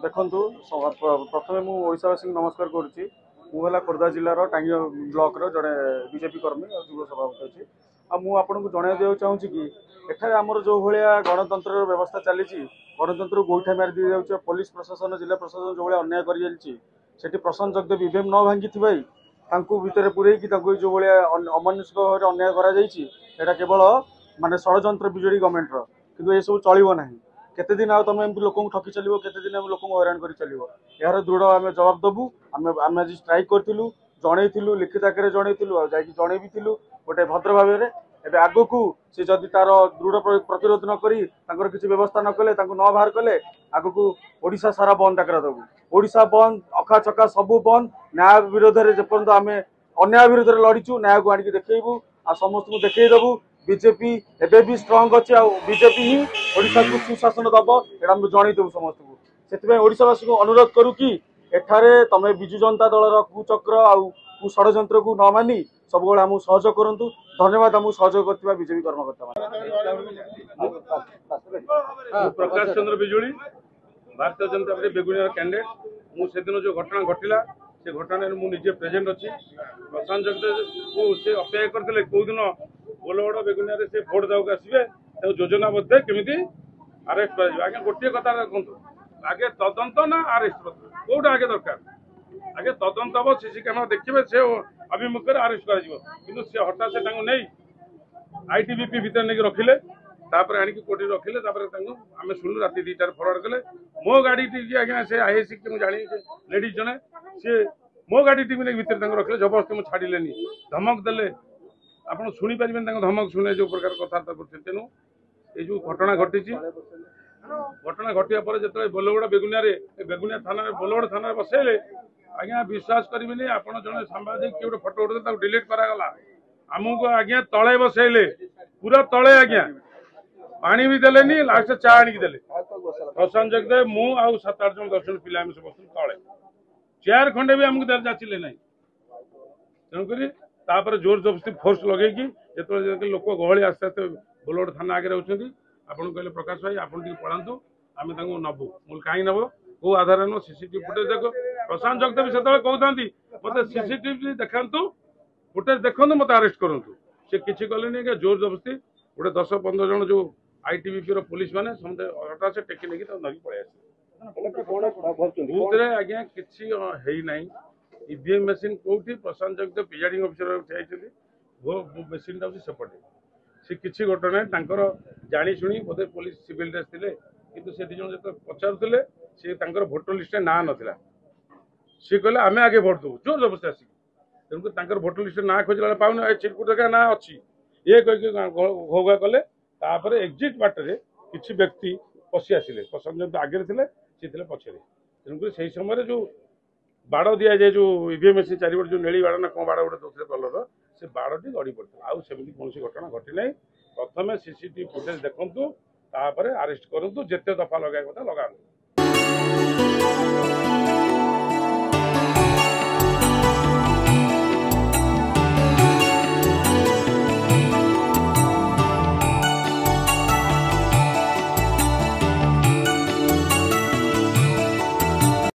देखु प्रथम मुशावासी नमस्कार करुच्ची मुझे खोर्धा जिलार टांगी ब्लॉक जड़े बीजेपी कर्मी और युव सभापति अच्छी आपको जन दिया चाहूँगी कि एठार आमर जो भाया गणतंत्र व्यवस्था चली गणतंत्र गोईठा मारी दी जाऊँ पुलिस प्रशासन जिला प्रशासन जो भाई अन्याय कर प्रशांत जगदेव ईवीएम न भांगी भितर पूरे जो भाया अमानुषिक भाव अन्याय कर केवल माने षड्यंत्र बीजेडी गवर्नमेंट किंतु ये सब चलो ना केते दिन आ तुम एमती लोक ठकी चलो केते दिन लोक हैरान कर चलो यार दृढ़ आम जवाब दबू आम आज स्ट्राइक करूँ जनईलु लिखित आकार जनईलु जन भी गोटे भद्र भाव में एवं आग को सी जदि तार दृढ़ प्रतिरोध नक किसी व्यवस्था न कले न बाहर कले आग को ओडिशा सारा बंद डाकरा दबू ओडिशा बंद अखा चका सबू बंद न्याय विरोध में जेपर्यंत आम अन्याय विरोध में लड़ीचु न्याय को आणिक देखू आ समस्त को देखईदेबू बीजेपी एबे भी स्ट्रंग अच्छे बीजेपी ही ओडिशा को सुशासन दब एटा जनईदेबू समस्त को से ओडिशावासी को अनुरोध करू कि एठारे तमे विजु जनता दल कुचक्र आउ षड्यंत्र को न मानी सब आम सहयोग करूँ धन्यवाद आम सहयोग कर बीजेपी कर्मकर्ता प्रकाश चंद्र बिजुली भारतीय जनता पार्टी बेगुनिया कैंडिडेट मुझे जो घटना घटला से घटना मुझे प्रेजेंट अच्छी प्रशांत जगदेव को से अपेक्षा करते कौ दिन बोलगड़ बेगुनिया से भोट देवाक आसवे योजनाबद्ध केमी आरेस्ट कर आगे गोटे कथा देखो आगे तदंत ना आरेस्ट कौटा आगे दरकार आगे तदंत हम सीसी कैमेरा देखिए से अभिमुख आरेस्ट कर सी हठात से नहीं आईटीबीपी भितर नहीं रखिले आनिक कोर्ट रखिले आम शुणु राति 2टार फरवर्ड कले मो गाड़ी टी आज्ञा से आईएसी की जानी लेडीज जने सी मो गाड़ी टी भितर रखिले जबरदस्ती मुझे छाड़े धमक देले आप शुणी पारे धमक शुणे जो प्रकार कथबार्ता कर तेणु ये जो घटना घटी घटना घटिया पर जो बोलगड़ बेगुनिया थाना बोलगड़ थाना बसैले आज्ञा विश्वास करेंगे आप जड़े सांबादिक किए गोटे फटो उठे डिलीट करागला आमको आज्ञा तले बसैले पूरा तले आज्ञा पानी भी देलेनी लास्ट चा आणिक देले प्रशांत जगदेव मु आउ 7-8 जन 10 जन पिला बस तले चेयर खंडे भी आमको जाचिले ना तेणुक जोर जबरदस्ती फोर्स लगे जो लोक गहली आस्ते आस्ते बोलगड़ थाना आगे होती आपन कहले प्रकाश भाई आप पढ़ातु आम नबू मुझे कहीं नब कौ आधार न सीसीटीवी फुटेज देख प्रशांत जगदेव से कहते मत सीसीटीवी देखा फुटेज देखो मत आरेस्ट करूँ सी किसी कले जोर जबरदस्ती गोटे 10-15 जन जो आईटीबीपी पुलिस मैंने समझे हठात से टेकी नहीं धरिक पलि बूथ आज्ञा कि ना ईवीएम मेसीन कौटी प्रशांत जगदेव प्रिजाइडिंग ऑफिसर ठिया मेसीन टा सेपटे सी किसी घटना जानी शुणी बोधे पुलिस सिविल ड्रेस थे कि से जन जो पचारुले सी भोटर लिस्ट ना नाला सी कहले आम आगे भोट देव जोर जबरदस्ती आसिक तेणुक भोटर लिस्ट ना खोजला पाऊन चिरकुट ना अच्छी ये कह घोघा कले एक्जिट बाटर किसी व्यक्ति पशि आसिले प्रशांत आगे थे सी पछे तेणुक से समय जो बाड़ दि जाए जो ईवीएम मेसीन चारिपटे जो नेली बाड़ ना कौन बाड़ गोटे दूसरे कलर से बाड़ी गड़ी पड़ता आमती कौन घटना घटी ना प्रथम सीसीटीवी फुटेज देखु आरेस्ट करूँ जिते दफा लगे कथा लगा।